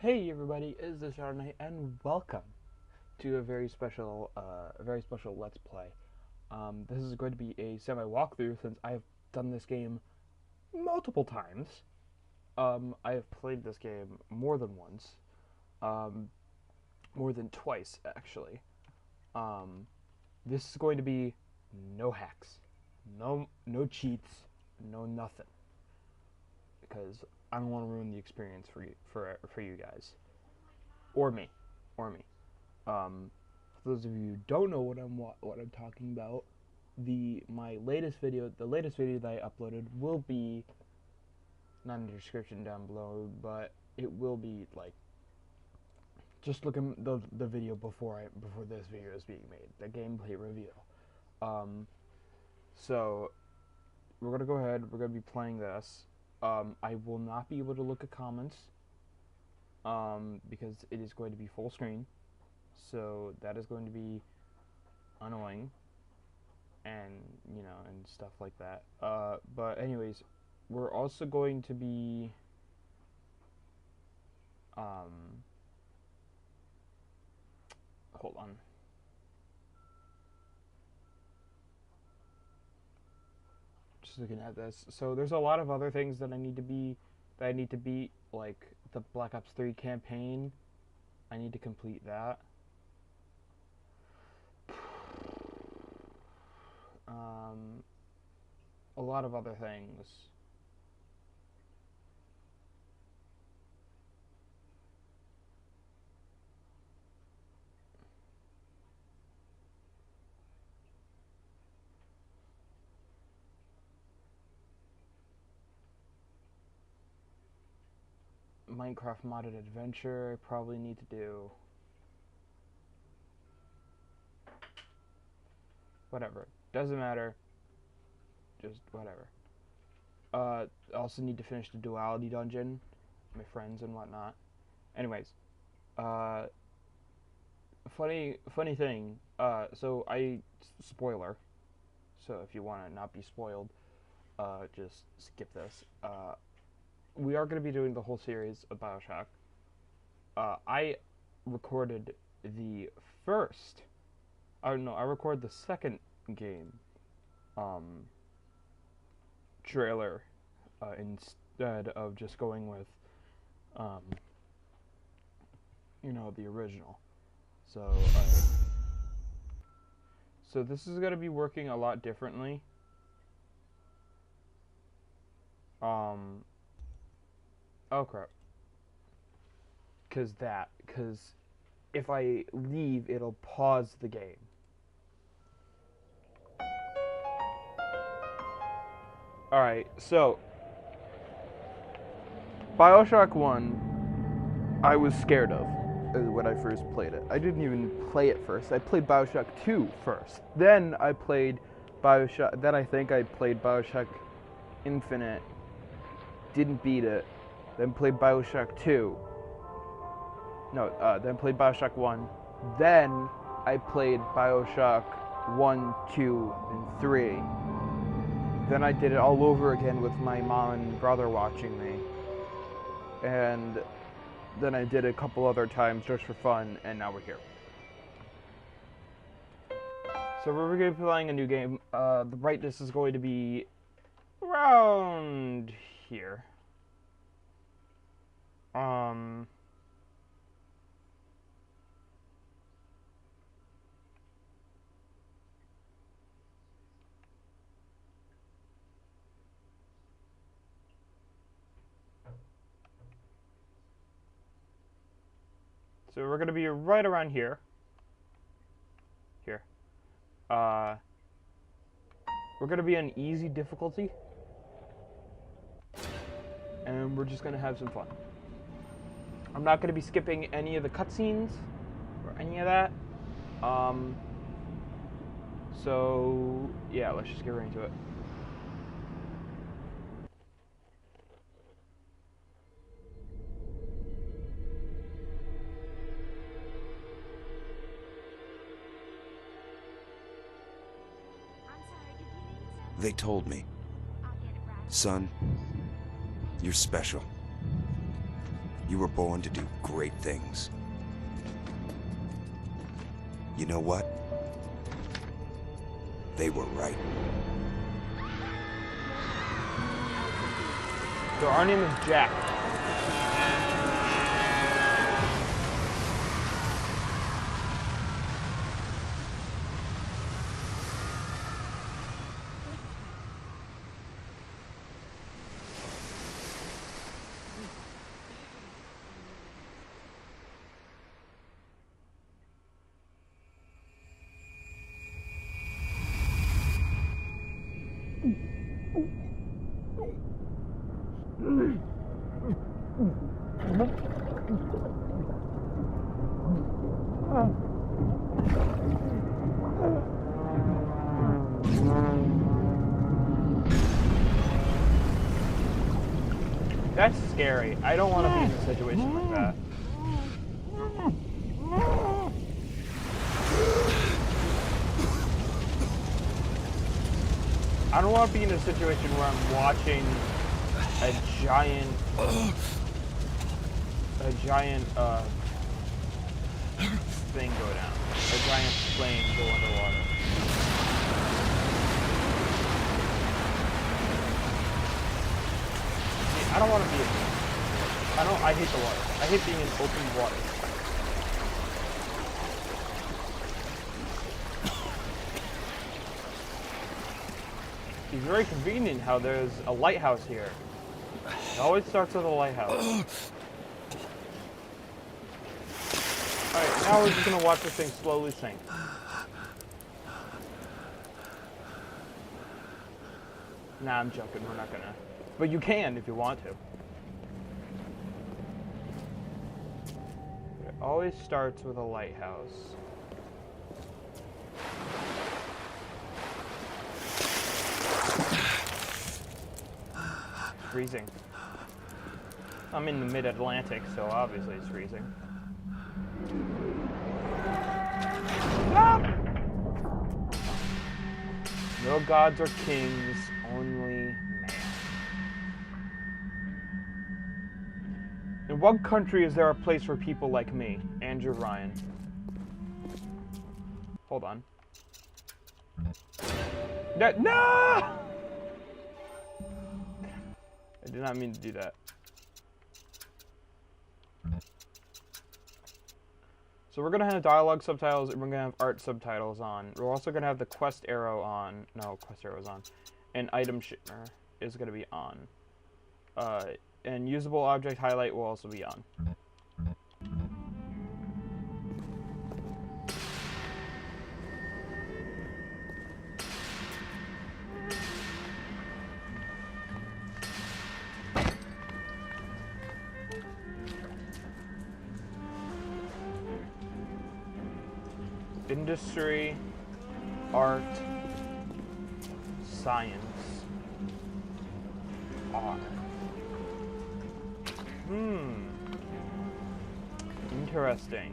Hey everybody, it's the Shadow Knight, and welcome to a very special Let's Play. This is going to be a semi-walkthrough since I have done this game multiple times. I have played this game more than once, more than twice actually. This is going to be no hacks, no cheats, no nothing, because I don't want to ruin the experience for you guys. Or me. For those of you who don't know what I'm talking about, the latest video that I uploaded will be not in the description down below, but it will be like just look at the video before this video is being made, the gameplay review. So we're gonna go ahead. We're gonna be playing this. I will not be able to look at comments. Because it is going to be full screen, so that is going to be annoying, and and stuff like that. But anyways, we're also going to be hold on. Just looking at this. So there's a lot of other things that I need to beat, like the Black Ops 3 campaign. I need to complete that. A lot of other things. Minecraft modded adventure I probably need to do. Whatever. Doesn't matter. Just whatever. I also need to finish the duality dungeon. My friends and whatnot. Anyways. Funny thing. So spoiler. So if you want to not be spoiled, just skip this. We are going to be doing the whole series of Bioshock. I recorded the first. I recorded the second game trailer instead of just going with the original. So this is going to be working a lot differently. Oh crap. Because if I leave, it'll pause the game. Alright, so Bioshock 1 I was scared of when I first played it. I didn't even play it first. I played Bioshock 2 first. Then I played Bioshock. Then I think I played Bioshock Infinite. Didn't beat it. Then played Bioshock 2. No, then played Bioshock 1. Then I played Bioshock 1, 2, and 3. Then I did it all over again with my mom and brother watching me. And then I did it a couple other times just for fun, and now we're here. So we're going to be playing a new game. The brightness is going to be around here. So we're going to be right around here. Here. We're going to be on easy difficulty. And we're just going to have some fun. I'm not going to be skipping any of the cutscenes or any of that. So, yeah, let's just get right into it. They told me. Son, you're special. You were born to do great things. You know what? They were right. So our name is Jack. That's scary. I don't want to be in a situation like that. I don't want to be in a situation where I'm watching a giant thing go down. A giant plane go underwater. I don't want to be in I hate the water. I hate being in open water. It's very convenient how there's a lighthouse here. It always starts with a lighthouse. Alright, now we're just gonna watch this thing slowly sink. Nah, I'm joking, we're not gonna. But you can if you want to. It always starts with a lighthouse. It's freezing. I'm in the mid-Atlantic, so obviously it's freezing. Stop! No gods or kings, only man. In what country is there a place for people like me, Andrew Ryan? Hold on. No! I did not mean to do that. So we're gonna have dialogue subtitles and we're gonna have art subtitles on. We're also gonna have the quest arrow on. No, quest arrow's on. And item shimmer is gonna be on. And usable object highlight will also be on. Industry, art, science, art. Interesting.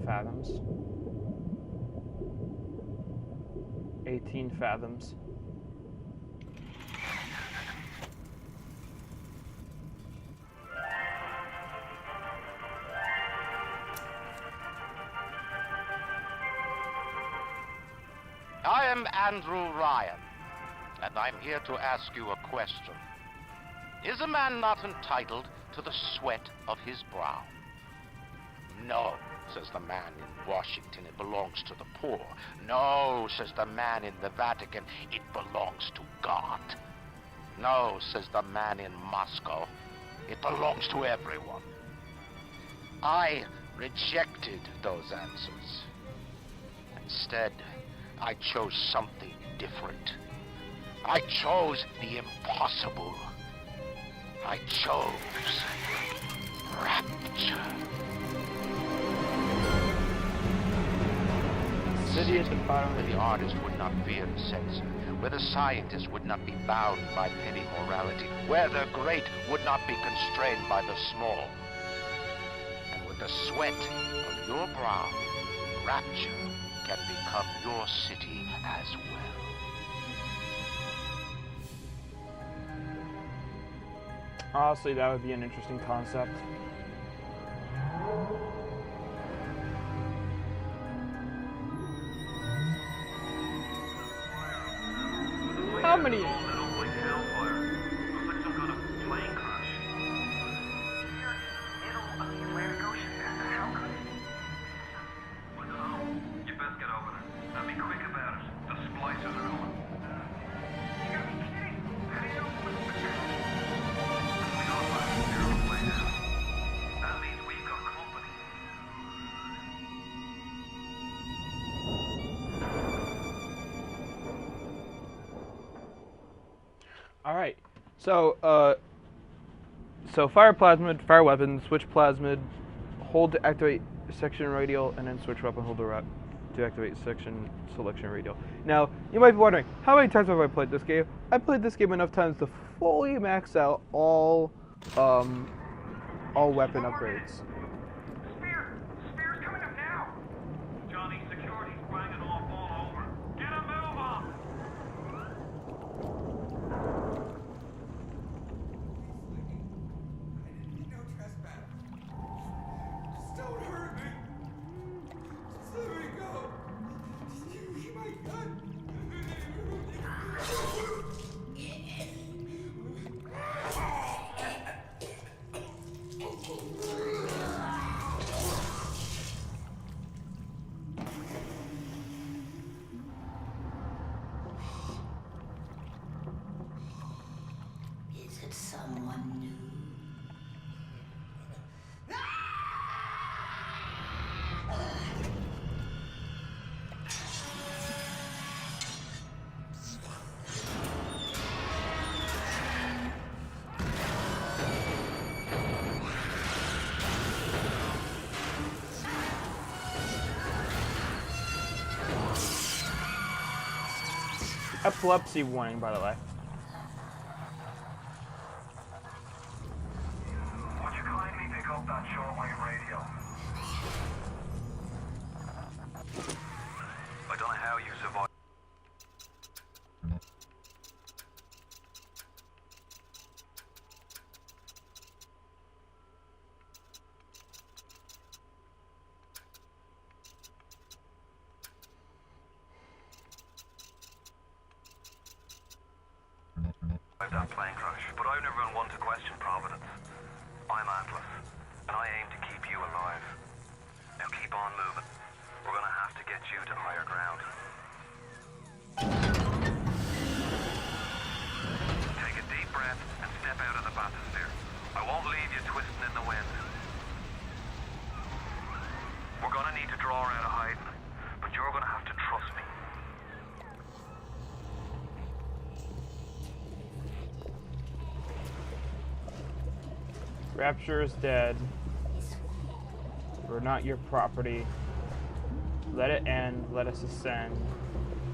Fathoms. 18 fathoms. I am Andrew Ryan, and I'm here to ask you a question. Is a man not entitled to the sweat of his brow? No, says the man in Washington, it belongs to the poor. No, says the man in the Vatican, it belongs to God. No, says the man in Moscow, it belongs to everyone. I rejected those answers. Instead, I chose something different. I chose the impossible. I chose rapture. City at the bottom where the artist would not fear the censor, where the scientist would not be bound by petty morality, where the great would not be constrained by the small. And with the sweat of your brow, Rapture can become your city as well. Honestly, that would be an interesting concept. How many? All right. So, fire plasmid, fire weapon, switch plasmid, hold to activate section radial, and then switch weapon, hold to activate section selection radial. Now, you might be wondering, how many times have I played this game? I played this game enough times to fully max out all weapon upgrades. Spear's coming up now. Johnny, security's banging off all over. Get a move on. No trespass. Just don't hurt me. Just let me go. Just give me my gun. Is it someone new? Epilepsy warning, by the way. Would you kindly pick up that shortwave radio? I don't know how you survived. That plane crash, but I've never been one to question Providence. I'm Atlas, and I aim to keep you alive. Now keep on moving. We're gonna have to get you to higher ground. Take a deep breath and step out of the bathysphere. I won't leave you twisting in the wind. We're gonna need to draw her out of hiding, but you're gonna have to trust me. Rapture is dead. We're not your property. Let it end. Let us ascend.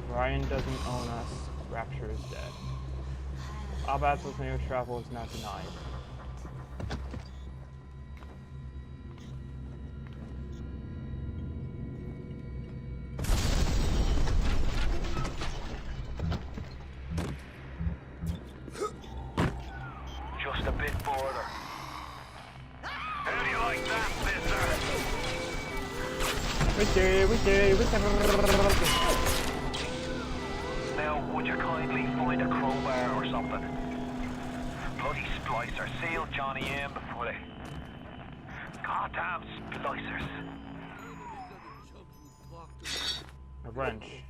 Ryan doesn't own us. Rapture is dead. All battles near travel is not denied. Just a bit border. How do you like that, mister? We did. Now, would you kindly find a crowbar or something? Bloody splicer, seal Johnny in before they... Goddamn splicers. A wrench.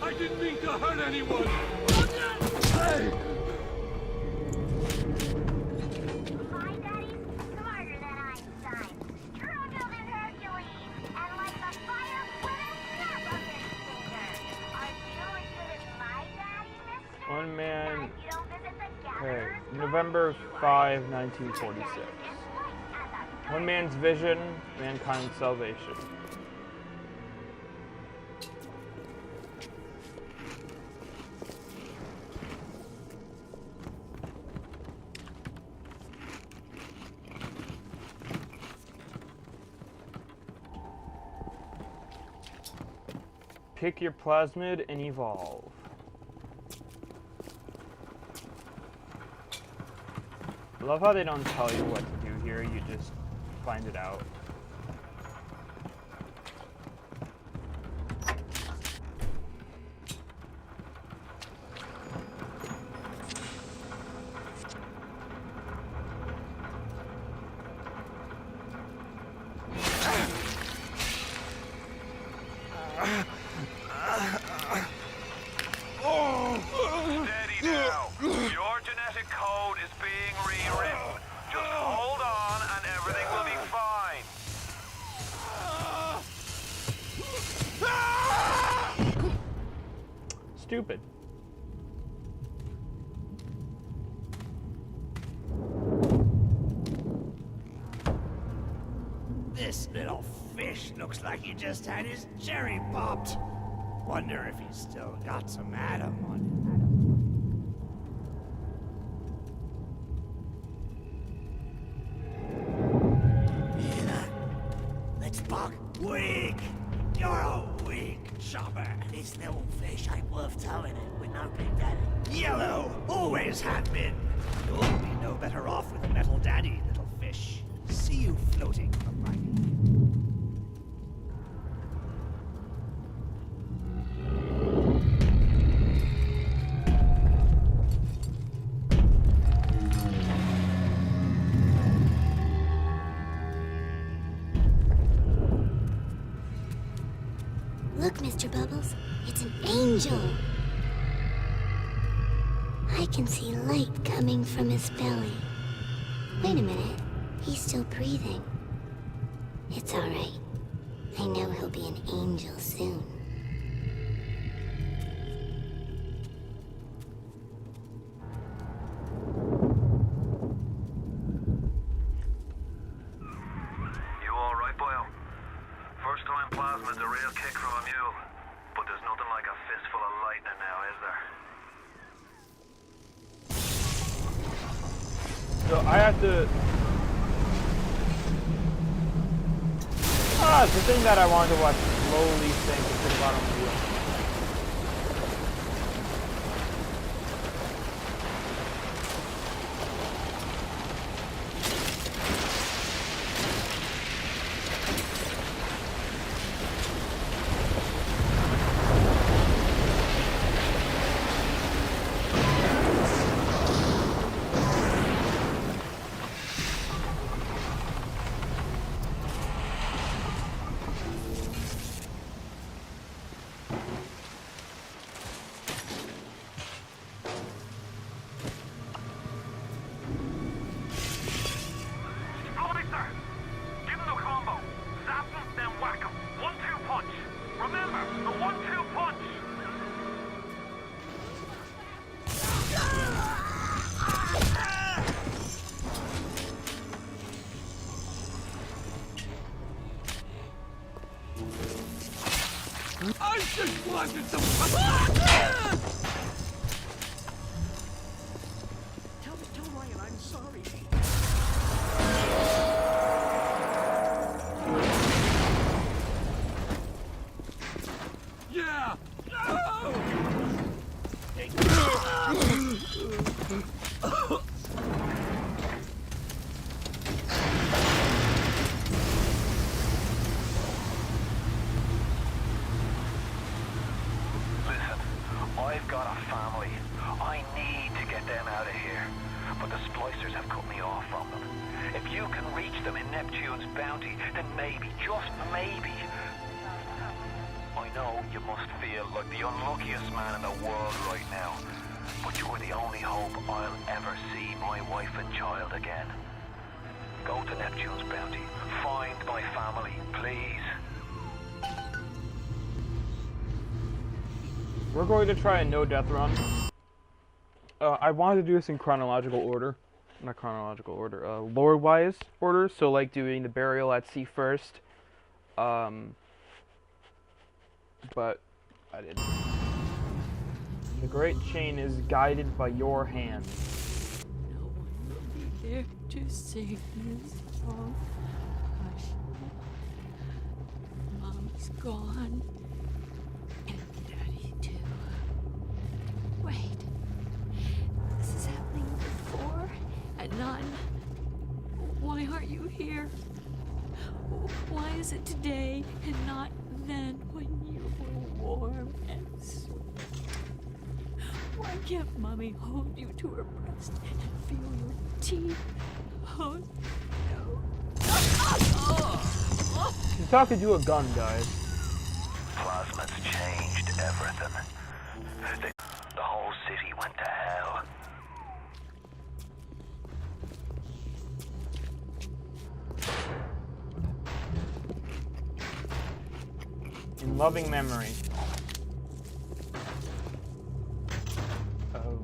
I didn't mean to hurt anyone. Hey! My daddy's smarter than Einstein, stronger than Hercules, and like the fire with a snap of his finger. Are you as good as my daddy, mister? One man. That you don't Okay, November 5, 1946. One man's vision, mankind's salvation. Pick your plasmid and evolve. I love how they don't tell you what to do here, you just find it out. Steady now. Your genetic code is being rewritten. Just hold on and everything will be fine. Stupid. This little fish looks like he just had his cherry popped. Wonder if he's still got some Adam on him. Hear that? Let's bug. Weak! You're a weak chopper. This little fish ain't worth towing it with no big daddy. Yellow! Always have been. You'll be no better off with a metal daddy, little fish. See you floating upright. Look, Mr. Bubbles, it's an angel. I can see light coming from his belly. Wait a minute, he's still breathing. It's all right. I know he'll be an angel soon. You alright, boyo? First time plasmid's a real kick from a mule. But there's nothing like a fistful of lightning now, is there? So I have to... it's the thing that I wanted to watch slowly sink into the bottom of the wheel. Splicer! Give him the combo. Zap him, then whack him. 1-2 punch. Remember, the 1-2 punch. I just wanted some. Tell Ryan I'm sorry. Yeah. No! Listen, I've got a family. I need to get them out of here. But the splicers have cut me off from them. If you can reach them in Neptune's bounty, then maybe, just maybe. I know you must feel like the unluckiest man in the world right now. But you're the only hope I'll ever see my wife and child again. Go to Neptune's bounty. Find my family, please. We're going to try a no-death run. I wanted to do this in chronological order. Not chronological order, lore-wise order. So, like, doing the burial at sea first. But I didn't. The great chain is guided by your hand. No one will be there to sing this song. Hush. Mom's gone. And Daddy too. Wait. This is happening before and none. Why aren't you here? Why is it today and not then when you were warm and sweet? Why can't Mommy hold you to her breast and feel your teeth? Oh, no. She's talking to a gun, guys. Plasma's changed everything. The whole city went to hell. In loving memory of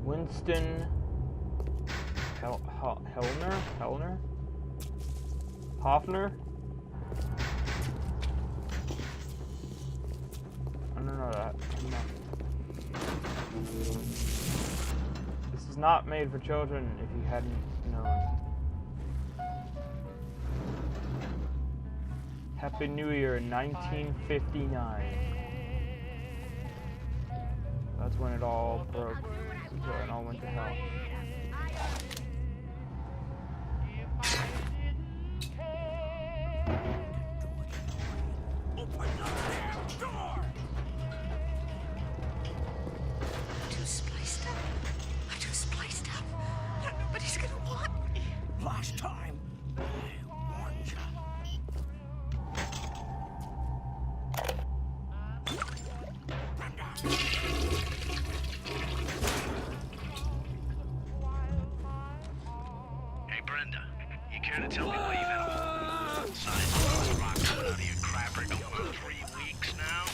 Winston Hoffner? I don't know that. This is not made for children if you hadn't known. Happy New Year in 1959. That's when it all broke. It all went to hell. Open the damn door! Too spliced up. I'm too spliced up. Nobody's gonna want me. Last time, I warned you. Hey, Brenda, you care to tell me why you've had a whole size rock coming out of your crapper going on 3 weeks now?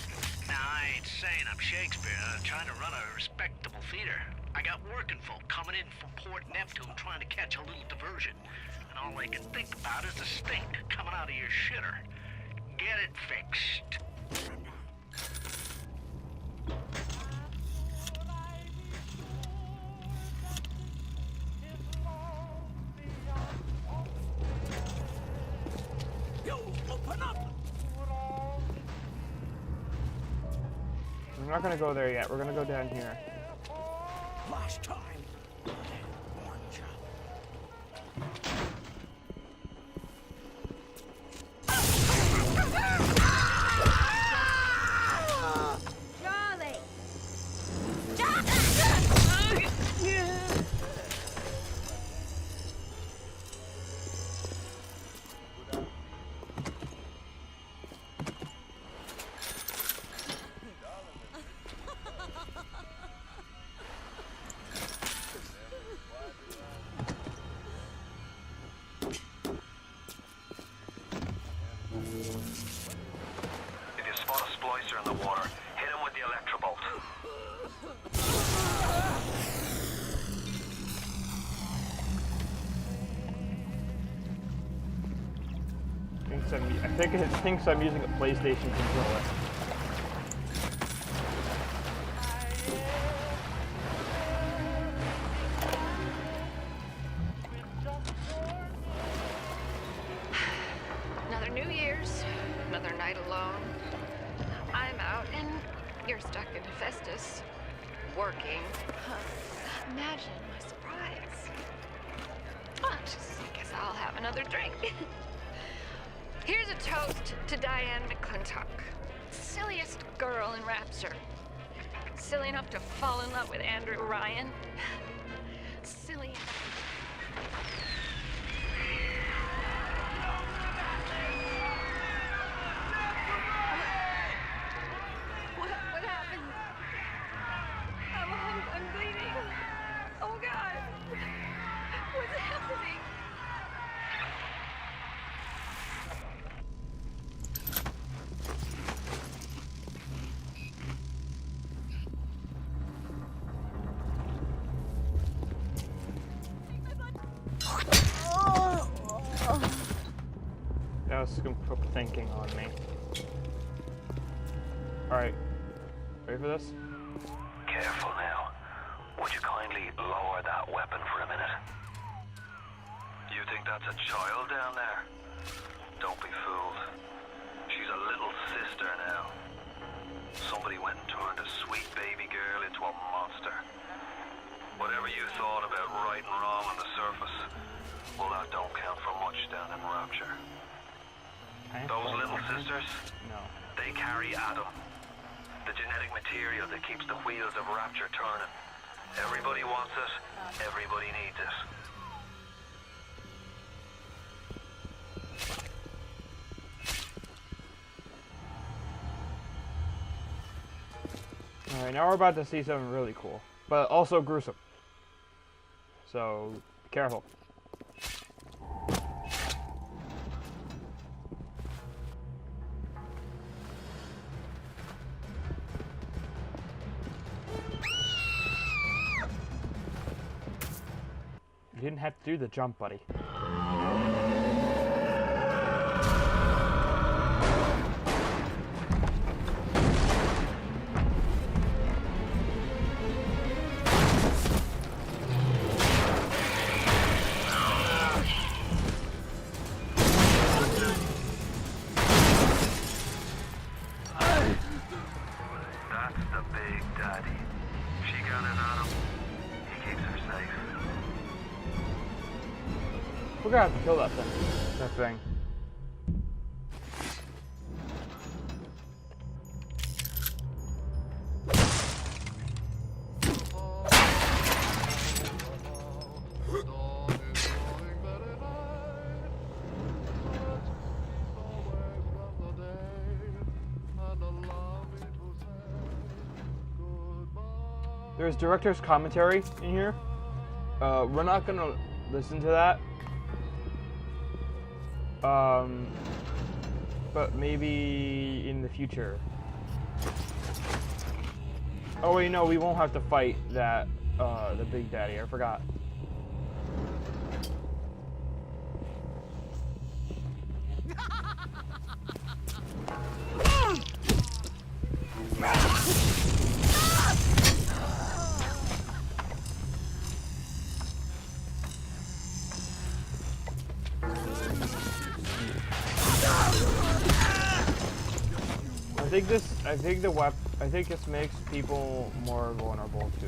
Now, I ain't saying I'm Shakespeare. I'm trying to run a respectable theater. I got working folk coming in from Port Neptune trying to catch a little diversion. And all they can think about is the stink coming out of your shitter. Get it fixed. You open up! We're not gonna go there yet. We're gonna go down here. Last time, I warned you. Charlie! If you spot a splicer in the water, hit him with the electrobolt. I think it thinks I'm using a PlayStation controller. Another New Year's, another night alone. I'm out and you're stuck in Festus, working. Imagine my surprise. I guess I'll have another drink. Here's a toast to Diane McClintock, silliest girl in Rapture. Silly enough to fall in love with Andrew Ryan. Silly enough. What happened? I'm bleeding. Oh God. What's happening? some quick thinking on me. Alright. Ready for this? Careful now. Would you kindly lower that weapon for a minute? You think that's a child down there? Don't be fooled. She's a little sister now. Somebody went and turned a sweet baby girl into a monster. Whatever you thought about right and wrong on the surface, well, that don't count for much down in Rapture. Those little sisters, No. they carry Adam, the genetic material that keeps the wheels of Rapture turning. Everybody wants it, everybody needs it. Alright, now we're about to see something really cool, but also gruesome. So, be careful. You didn't have to do the jump, buddy. That's the big daddy. She got it on him. He keeps her safe. We're gonna have to kill that thing. That thing. There's director's commentary in here. We're not gonna listen to that. But maybe in the future. Oh wait, no, we won't have to fight that, the Big Daddy, I forgot. I think this makes people more vulnerable to.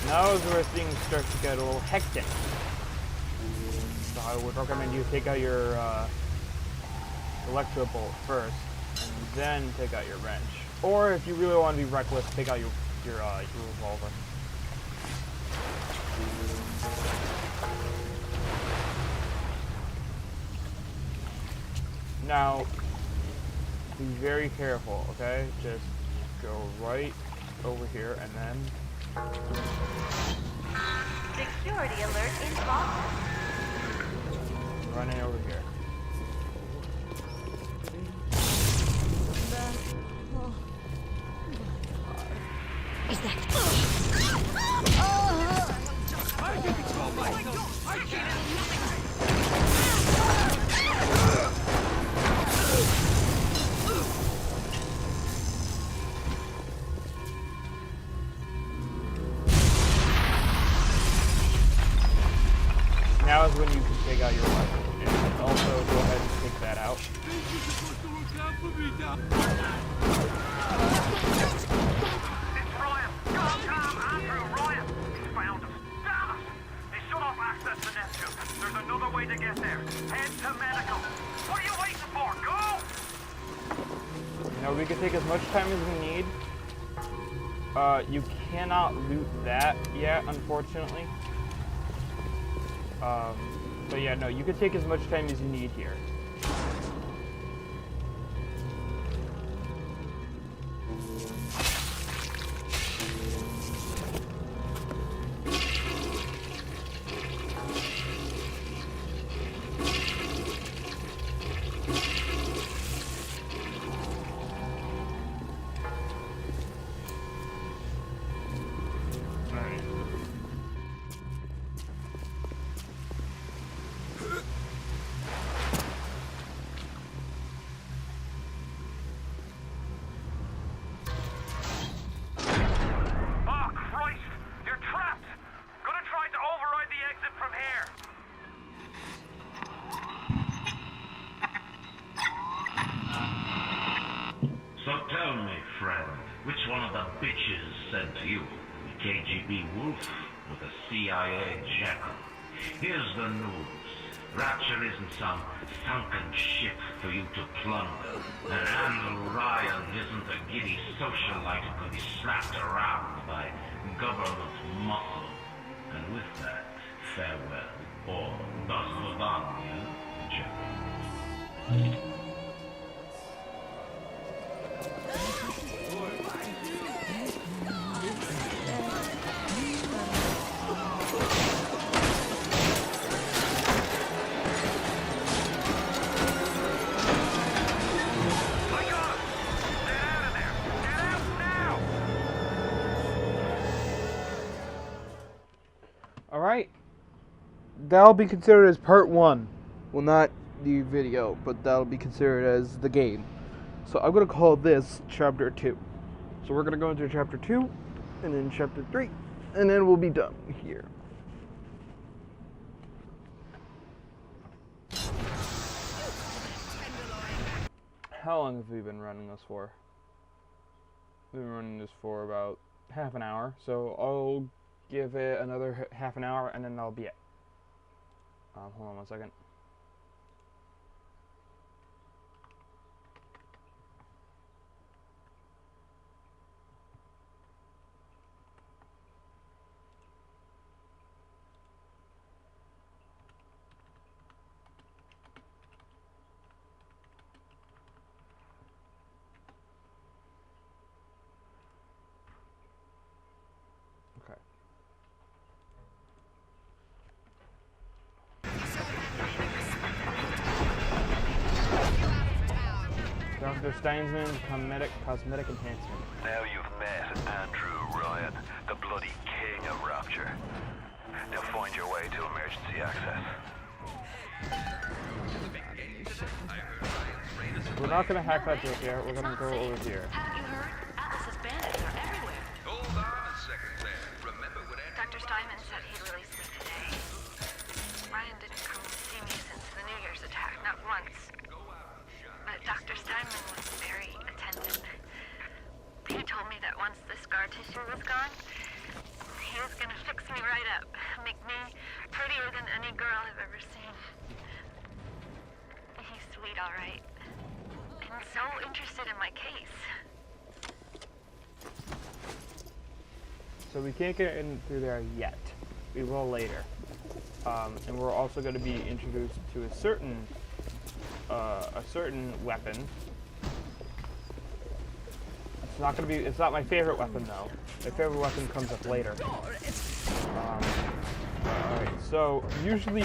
Now is where things start to get a little hectic. So I would recommend you take out your electro bolt first, and then take out your wrench. Or if you really want to be reckless, take out your revolver. Now, be very careful, okay? Just go right over here and then. Security alert in Boston. Running over here. Is that? Now is when you can take out your weapon. And also go ahead and take that out. It's Ryan! Goddamn Andrew Ryan! He's found us! Damn it! He shut off access to Neptune. There's another way to get there. Head to medical. What are you waiting for? Go! Now we can take as much time as we need. You cannot loot that yet, unfortunately. But yeah, no, you can take as much time as you need here. be Wolf or the CIA Jekyll. Here's the news. Rapture isn't some sunken ship for you to plunder. And Andrew Ryan isn't a giddy socialite who can be slapped around by government muscle. And with that, farewell. Or До свидания, Jekyll. Alright. That'll be considered as part 1. Well, not the video, but that'll be considered as the game. So I'm going to call this Chapter 2. So we're going to go into Chapter 2, and then Chapter 3, and then we'll be done here. How long have we been running this for? We've been running this for about half an hour, so I'll give it another half an hour, and then that'll be it. Hold on 1 second. Okay. Dr. Steinsman, cosmetic enhancement. Now you've met Andrew Ryan, the bloody king of Rapture. Now find your way to emergency access. We're not going to hack that just yet. We're going to go over here. Haven't you heard? Atlas's bandits are everywhere. Hold on a second there. Remember what Dr. Steinman said he'd release me today. Ryan didn't come to see me since the New Year's attack, not once. But Dr. Steinman was very attentive. He told me that once the scar tissue was gone, he was gonna fix me right up, make me prettier than any girl I've ever seen. He's sweet, all right. And so interested in my case. So we can't get in through there yet. We will later. And we're also going to be introduced to a certain weapon. It's not my favorite weapon though. My favorite weapon comes up later. Alright, so usually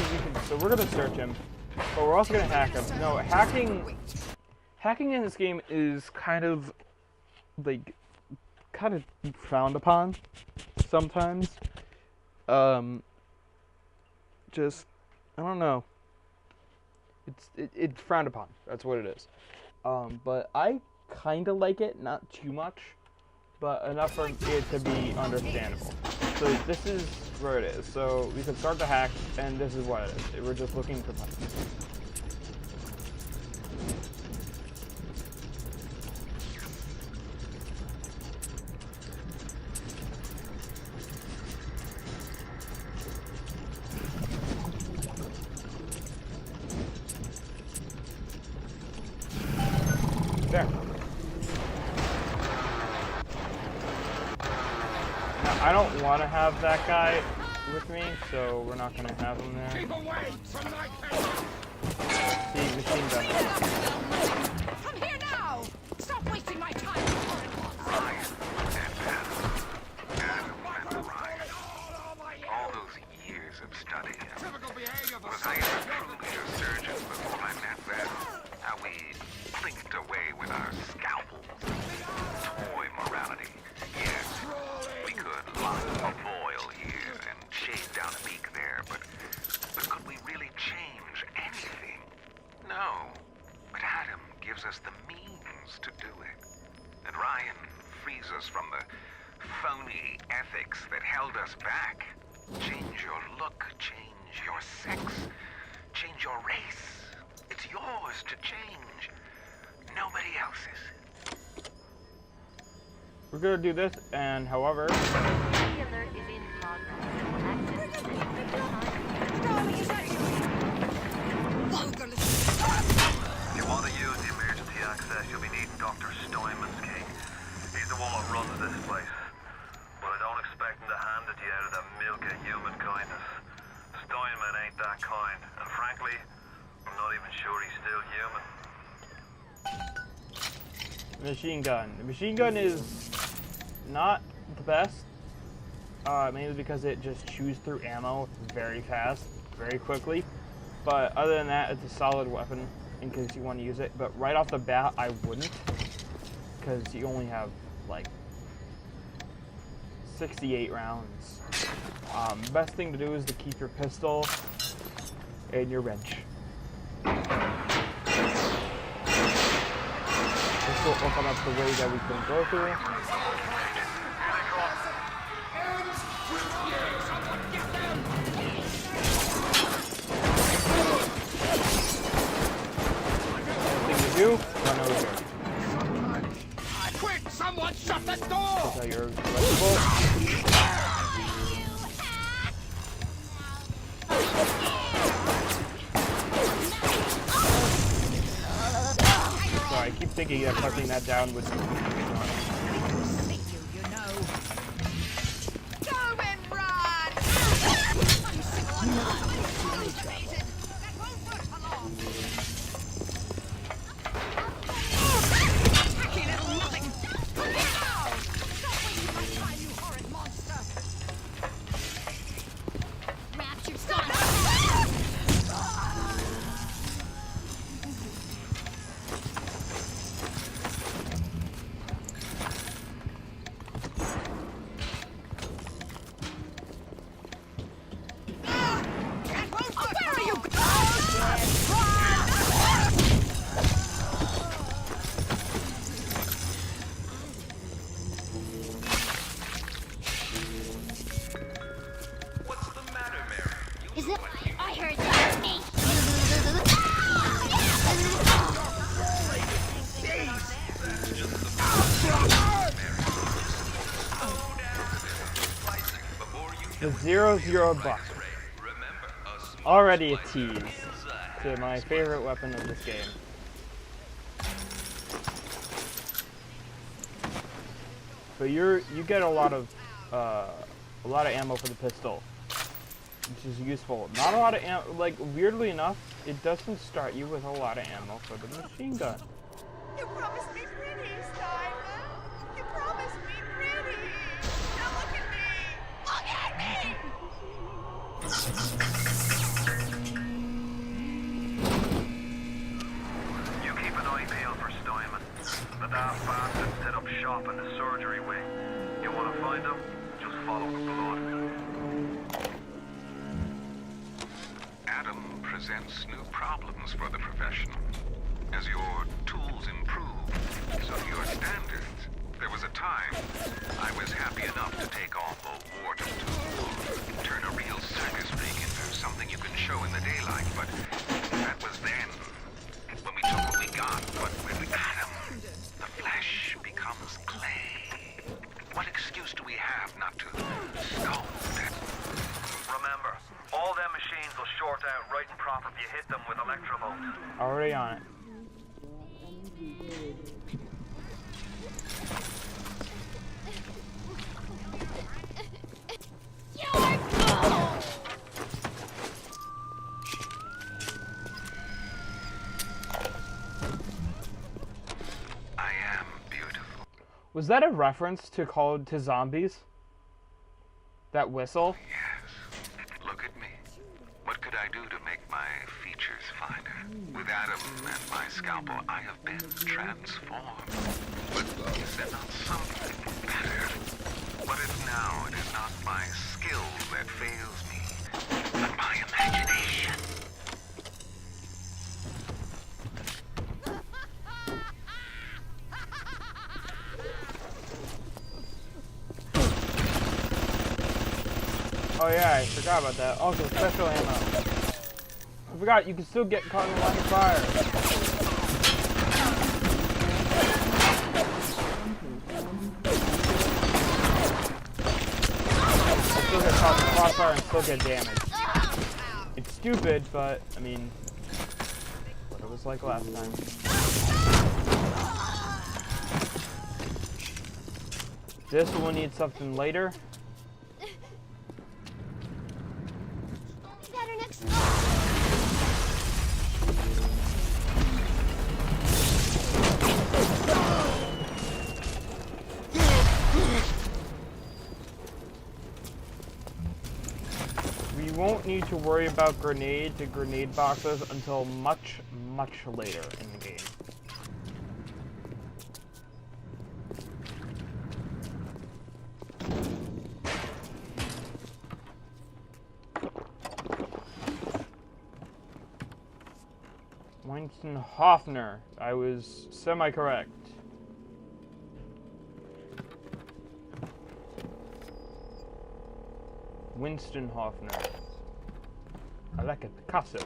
we're gonna search him, but we're also gonna hack him. No, hacking in this game is kind of frowned upon sometimes. Just, I don't know. It's frowned upon. That's what it is. But I kind of like it, not too much, but enough for it to be understandable. So this is where it is. So we can start the hack, and this is what it is. We're just looking for money. There. Now, I don't want to have that guy with me, so we're not going to have him there. Keep away from my See, machine gun. Come here now! Stop wasting my time! All those years of study. Was I ever truly a surgeon before I met them? How we blinked away with our scalpels. Toy morality. Yes, we could lock a foil here and shave down a beak there, but could we really change anything? No. But Adam gives us the means to do it. And Ryan frees us from the phony ethics that held us back. Change your look, change your sex, change your race. It's yours to change. Nobody else's. we're gonna do this, and however, The alert is in progress. If you want to use the emergency access, you'll be needing Dr. Steinman's key. He's the one that runs this place. But I don't expect him to hand it to you out of the milk of human kindness. Steinman ain't that kind, and frankly, I'm not even sure he's still human. machine gun. The machine gun is not the best, mainly because it just chews through ammo very fast, very quickly. But other than that, it's a solid weapon in case you want to use it. But right off the bat, I wouldn't, because you only have like 68 rounds. Best thing to do is to keep your pistol and your wrench. This will open up the way that we can go through. Do run over here. Quick! Someone shut the door! That's how you're electrical. Sorry, I keep thinking that pressing that down would. Go and run! Is it? I heard that. The 0-0 buck. Already a tease to my favorite weapon of this game. But you get a lot of ammo for the pistol, which is useful. Not a lot of ammo. Like, weirdly enough, it doesn't start you with a lot of ammo for the machine gun. You promised me pretty, Steinman. You promised me pretty. Now look at me. Look at me! You keep an eye peeled for Steinman. The daft bastard set up shop in the surgery wing. You want to find him? Just follow the blood. Adam presents new problems for the professional. As your tools improve, so do your standards. There was a time I was happy enough to take off a Wharton tool, turn a real circus freak into something you can show in the daylight, but that was then. When we took what we got, but when we Adam, the flesh becomes clay. What excuse do we have not to sculpt it? Remember, all them machines will short out right and proper if you hit them with electrovolt. Already on it. I am beautiful. Was that a reference to zombies? That whistle? Yes. Look at me. What could I do to make my features finer? With Adam and my scalpel, I have been transformed. But is there not something better? But if now it is not my skill that fails me, but my imagination. Oh yeah, I forgot about that. Also, special ammo. I forgot, you can still get caught in the line of fire. caught in the crossfire and still get damaged. It's stupid, but, I mean, what it was like last time. This will need something later. Better next. We won't need to worry about grenade to grenade boxes until much, much later in the game. Winston Hoffner. I was semi-correct. Winston Hoffner. I like it. Picasso.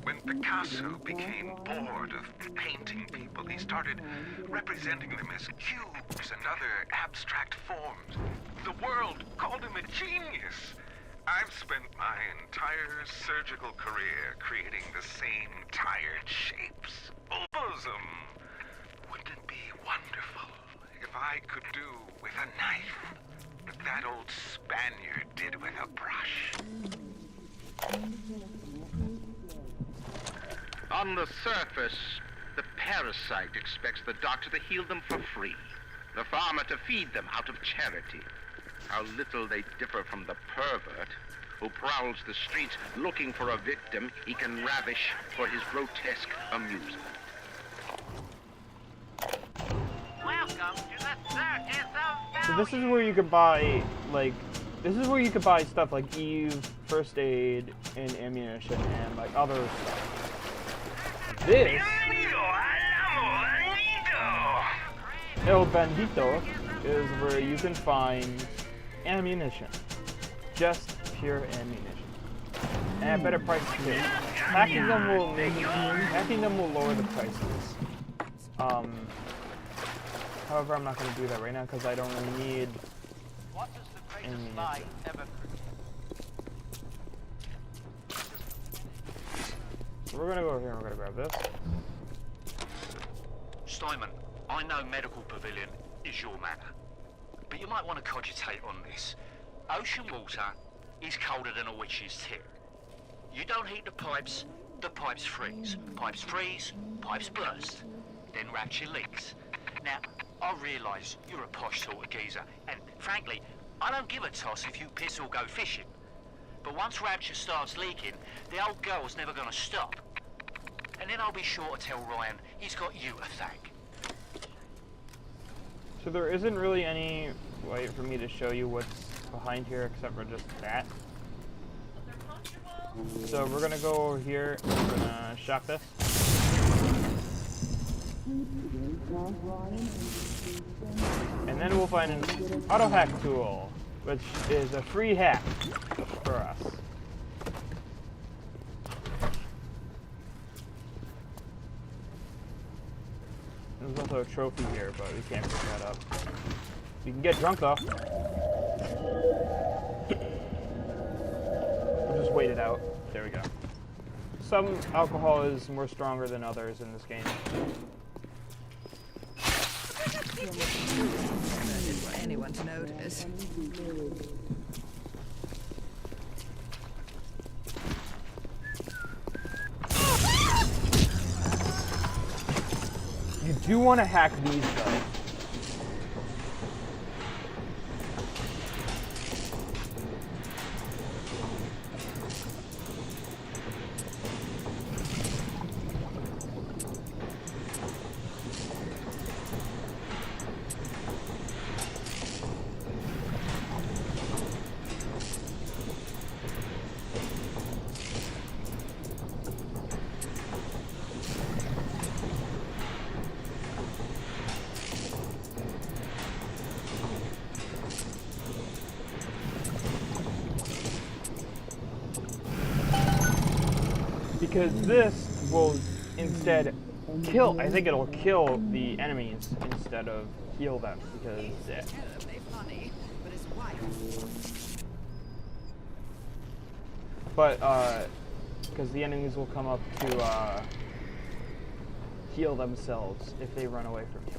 When Picasso became bored of painting people, he started representing them as cubes and other abstract forms. The world called him a genius. I've spent my entire surgical career creating the same tired shapes. Bosom. Wouldn't it be wonderful if I could do with a knife what that old Spaniard did with a brush? On the surface, the parasite expects the doctor to heal them for free, the farmer to feed them out of charity. How little they differ from the pervert who prowls the streets looking for a victim he can ravish for his grotesque amusement. Welcome to the circus of So this is where you could buy, like, this is where you could buy stuff like Eve, first aid, and ammunition, and like other stuff. This El Bandito is where you can find ammunition. Just pure ammunition. And at better prices too. Hacking them will lower the prices. However, I'm not going to do that right now because I don't really need ammunition. So we're going to go over here and we're going to grab this. Steinman, I know Medical Pavilion is your manor, but you might want to cogitate on this. Ocean water is colder than a witch's tip. You don't heat the pipes freeze. Pipes freeze, pipes burst. Then Rapture leaks. Now, I realise you're a posh sort of geezer, and frankly, I don't give a toss if you piss or go fishing. But once Rapture starts leaking, the old girl's never gonna stop. And then I'll be sure to tell Ryan he's got you to thank. So there isn't really any way for me to show you what's behind here except for just that. So we're gonna go over here and we're gonna shock this. And then we'll find an auto hack tool, which is a free hack for us. There's also a trophy here, but we can't pick that up. You can get drunk though. We'll just wait it out. There we go. Some alcohol is more stronger than others in this game. Didn't want anyone to notice. You do want to hack these though. Because this will instead kill, I think it'll kill the enemies instead of heal them, because but because the enemies will come up to heal themselves if they run away from you.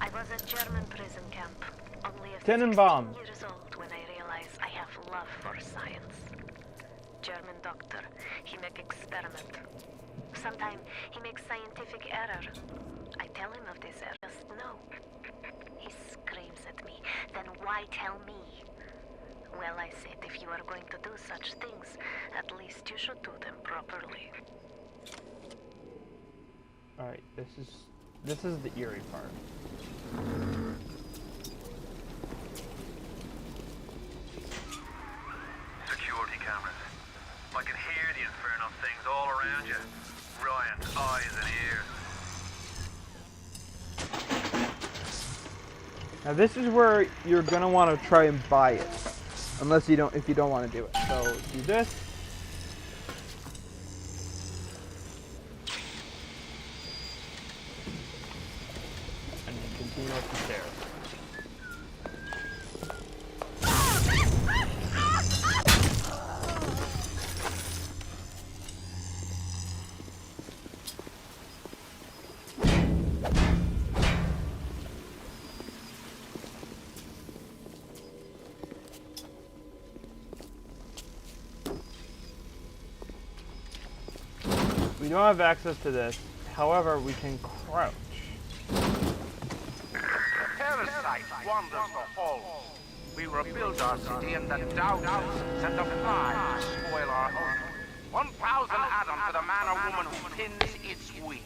I was at German prison camp, only a 16 Tenenbaum. years old when I realized I have love for science. German doctor, he make experiment. Sometimes he makes scientific error. I tell him of this error. Just no. He screams at me. Then why tell me? Well, I said, if you are going to do such things, at least you should do them properly. Alright, this is the eerie part. Security cameras. I can hear the infernal things all around you. Ryan's eyes and ears. Now this is where you're gonna want to try and buy it, unless you don't. If you don't want to do it, so do this. And then continue up the stairs. We don't have access to this, however, we can crouch. Parasite wanders the halls. We rebuild our city and the doubters send the flies to spoil our home. 1,000 Adam to the man or woman who pins its wings.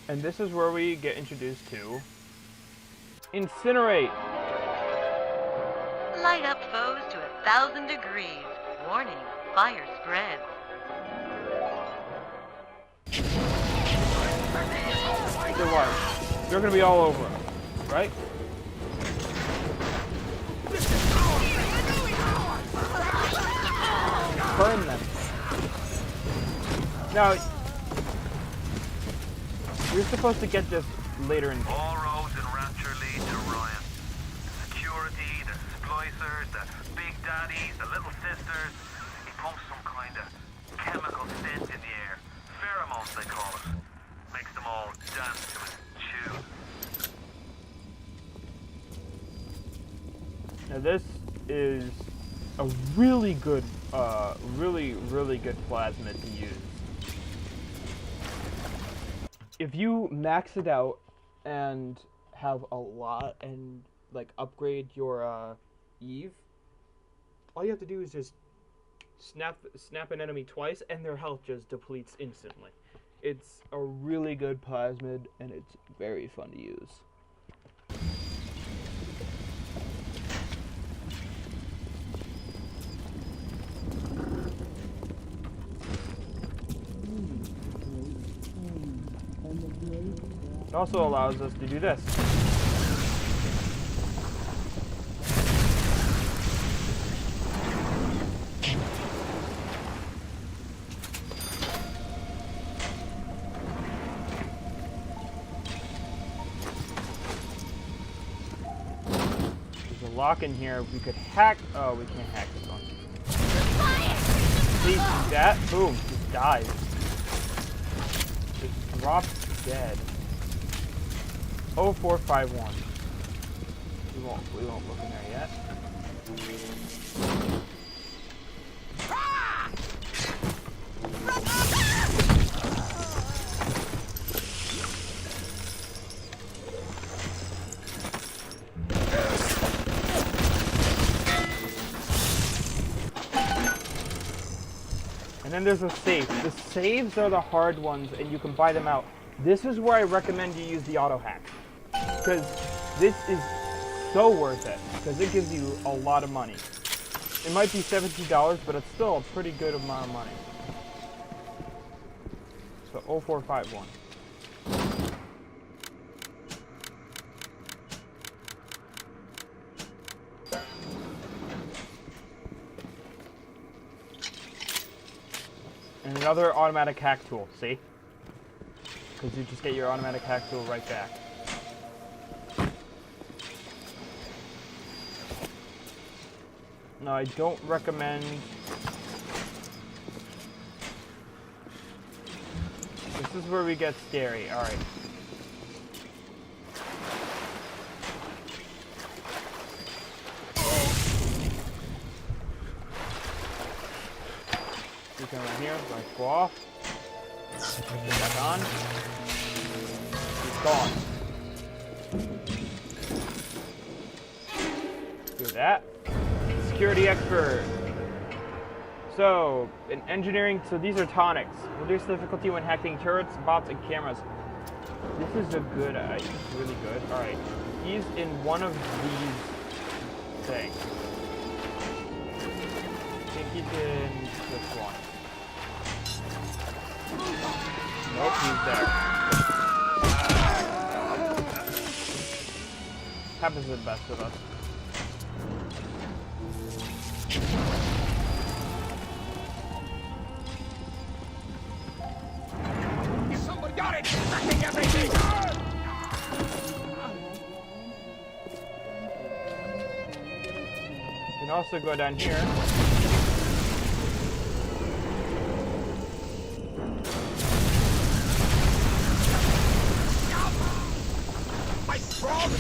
And this is where we get introduced to Incinerate. Light up foes to 1,000 degrees. Warning, fire spreads. They're what? They're gonna be all over us, right? Burn them. Now, you're supposed to get this later in. All roads in Rapture lead to Ryan. Security, the splicers, the big daddies, the little sisters. He pumps some kind of chemical scent in the air. Pheromones, they call it. Makes them all dance to his tune. Now this is a really good, really good plasma to use. If you max it out and have a lot and like upgrade your Eve, all you have to do is just snap an enemy twice and their health just depletes instantly. It's a really good plasmid and it's very fun to use. It also allows us to do this. There's a lock in here. We could hack. Oh, we can't hack this one. See that? Boom. Just dies. Just drops dead. 0451. We won't look in there yet. And then there's a safe. The saves are the hard ones and you can buy them out. This is where I recommend you use the auto hack. Because this is so worth it. Because it gives you a lot of money. It might be $70, but it's still a pretty good amount of money. So 0451. And another automatic hack tool, see? Because you just get your automatic hack tool right back. No, I don't recommend. This is where we get scary. All right. You come right here, like go off. Put it back on. It's gone. Do that. Security expert. So, in engineering, so these are tonics. Reduce difficulty when hacking turrets, bots, and cameras. This is a good, it's really good. Alright, he's in one of these things. I think he's in this one. Nope, he's there. Happens to the best of us. Somebody got it! Attacking everything! You can also go down here. My frog!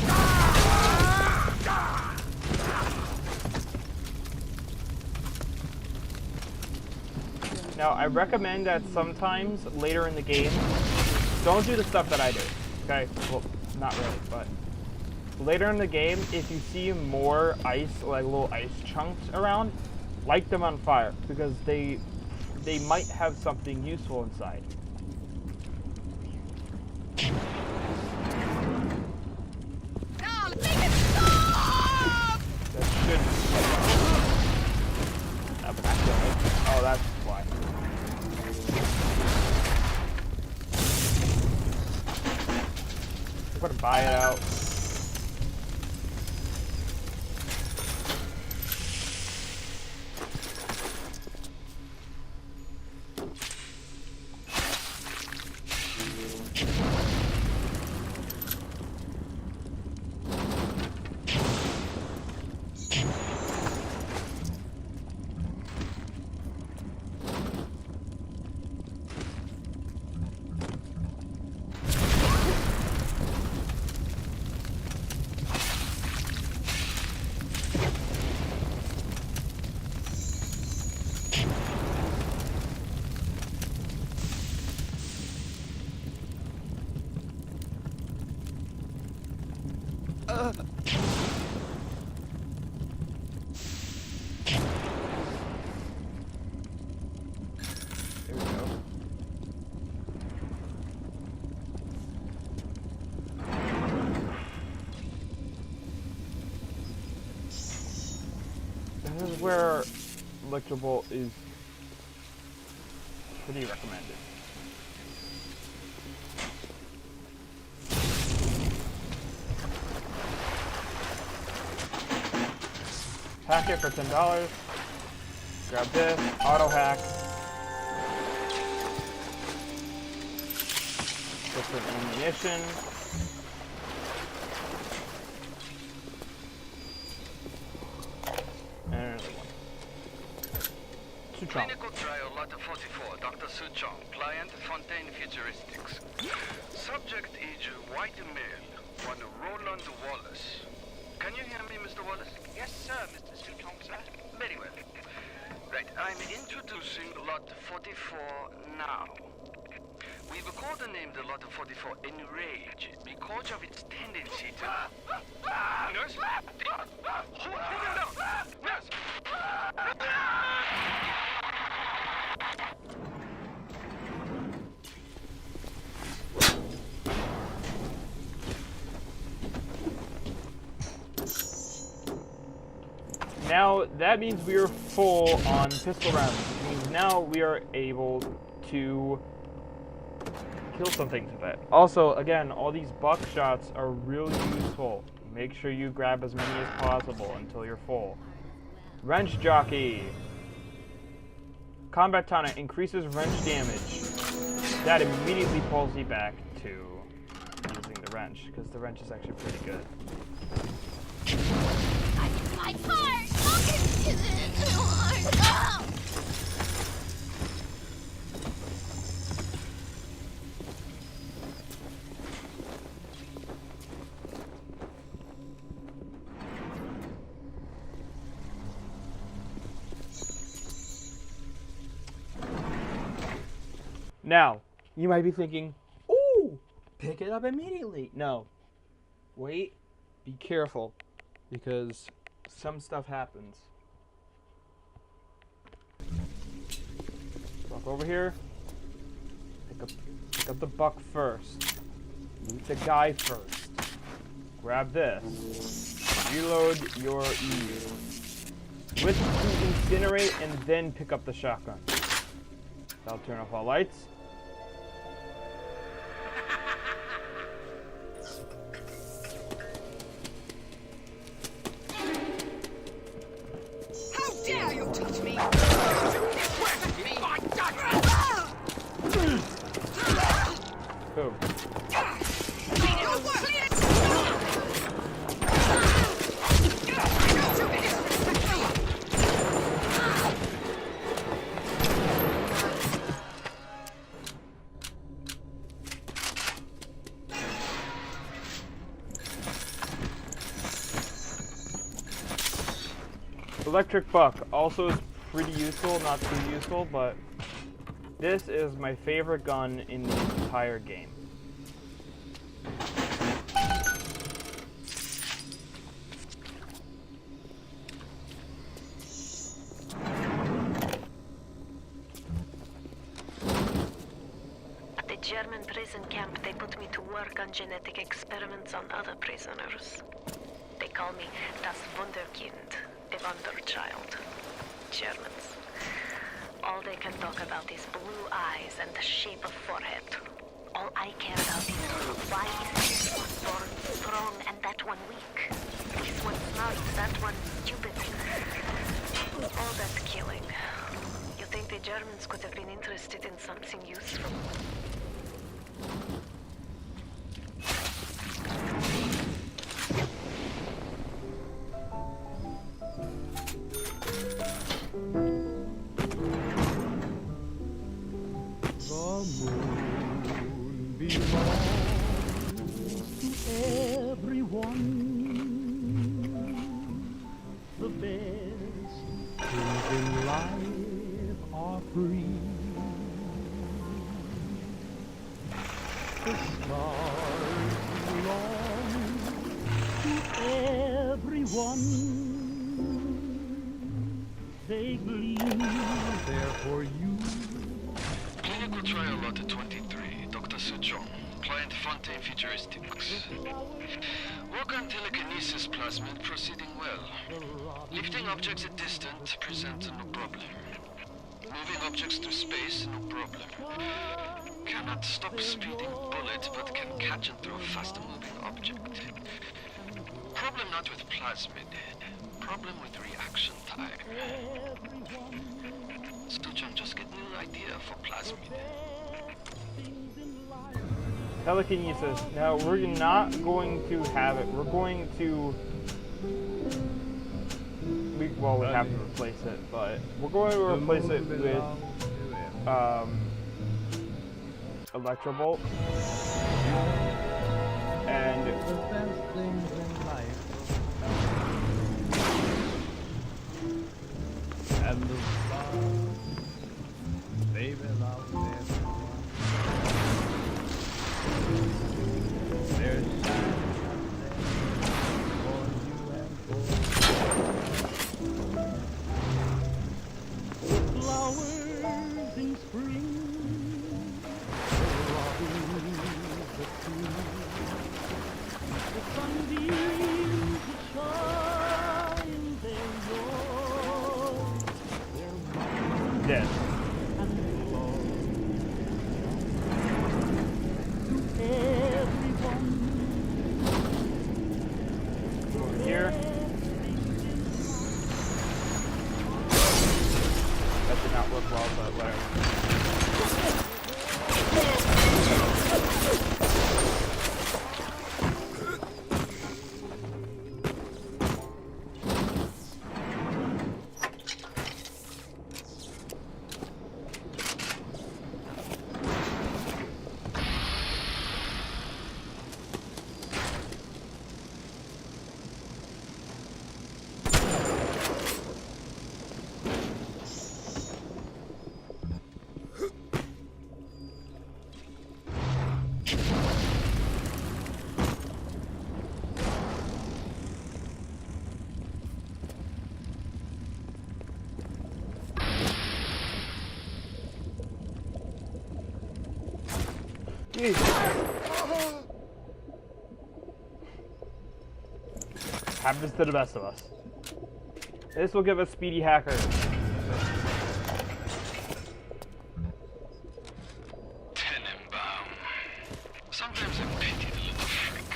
Now, I recommend that sometimes later in the game, don't do the stuff that I do, okay? Well, not really, but later in the game, if you see more ice, like little ice chunks around, light them on fire, because they might have something useful inside. That should... Oh, that's why. I'm gonna buy it out. There we go. This is where Electrobolt is pretty recommended. Hack it for $10. Grab this, auto hack. Get some ammunition. And another one. Suchong. Clinical trial lot 44, Dr. Suchong, client Fontaine Futuristics. Subject is white male, one Roland Wallace. Can you hear me, Mr. Wallace? Yes, sir, Mr. Suchong, sir. Very well. Right, I'm introducing lot 44 now. We've codenamed lot 44 Enrage because of its tendency to... Nurse? Hold him down! Nurse! Now, that means we are full on pistol rounds, which means now we are able to kill some things with it. Also, again, all these buckshots are really useful. Make sure you grab as many as possible until you're full. Wrench Jockey. Combat Tonic increases wrench damage. That immediately pulls you back to using the wrench, because the wrench is actually pretty good. My car! I'll get to this! Now, you might be thinking, ooh, pick it up immediately. No. Wait. Be careful. Because some stuff happens. Walk over here. Pick up the buck first. Meet the guy first. Grab this. Reload your E. Switch to incinerate and then pick up the shotgun. That'll turn off all lights. How dare you touch me? Boom. Electric buck also is pretty useful, not too useful, but this is my favorite gun in the entire game. At the German prison camp, they put me to work on genetic experiments on other prisoners. They call me das Wunderkind, the Wonder Child. Germans. All they can talk about is blue eyes and the shape of forehead. All I care about is why is this one born strong and that one weak? This one smart, that one stupid. All that killing. You think the Germans could have been interested in something useful? The best things in life are free. The stars belong to everyone. They gleam there for you. Clinical trial lot 23, Dr. Sejong. Client Fontaine Futuristics. Work on telekinesis plasmid proceeding well. Lifting objects at distance presents no problem. Moving objects through space, no problem. Cannot stop speeding bullet, but can catch and throw faster moving object. Problem not with plasmid. Problem with reaction time. Sejong just get new idea for plasmid. Telekinesis. Now, we're not going to have it. We're going to... we have to replace it, but we're going to replace it with Electrobolt. And... the best things in life. And the stars, they will out there. There's shine for you and for the flowers in spring, the robins that sing, the sunbeams that shine, they're yours, they're dead. Here. That did not work well, but whatever. Happens to the best of us. This will give us Speedy Hacker. Tenenbaum. Sometimes I pity the little freak.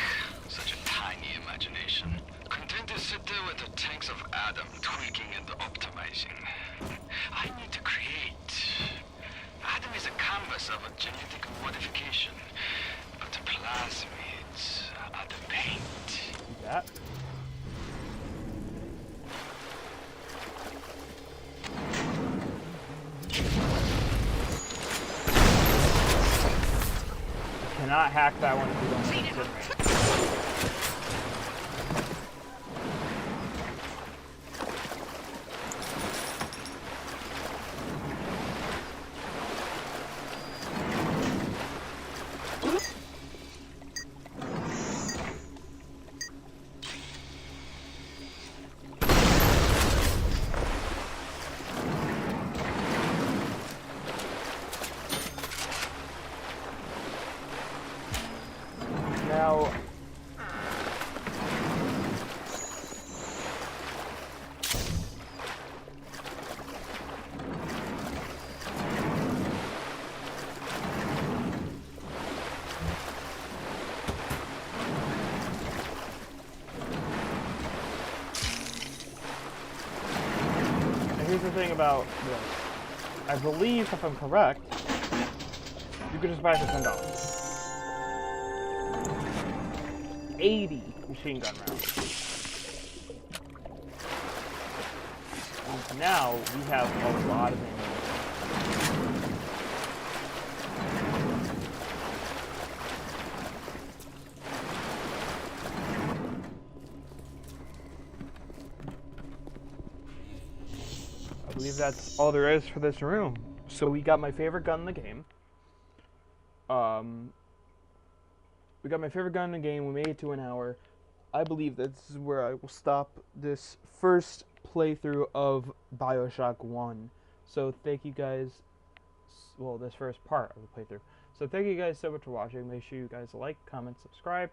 Such a tiny imagination. Content to sit there with the tanks of Adam tweaking and optimizing. I need to create. Adam is a canvas of a genetic modification, but the plasmids are the paint. That. Cannot hack that one if you don't consider it. Now, here's the thing about this. I believe, if I'm correct, you could just buy it for $10. 80 machine gun rounds. And now we have a lot of ammunition. I believe that's all there is for this room. So we got my favorite gun in the game. We got my favorite gun in the game. We made it to an hour. I believe that this is where I will stop this first playthrough of Bioshock 1. So thank you guys. Well, this first part of the playthrough. So thank you guys so much for watching. Make sure you guys like, comment, subscribe.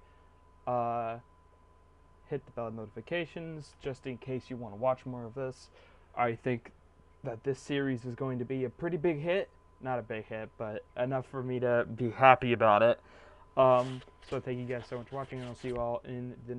Hit the bell notifications just in case you want to watch more of this. I think that this series is going to be a pretty big hit. Not a big hit, but enough for me to be happy about it. So thank you guys so much for watching, and I'll see you all in the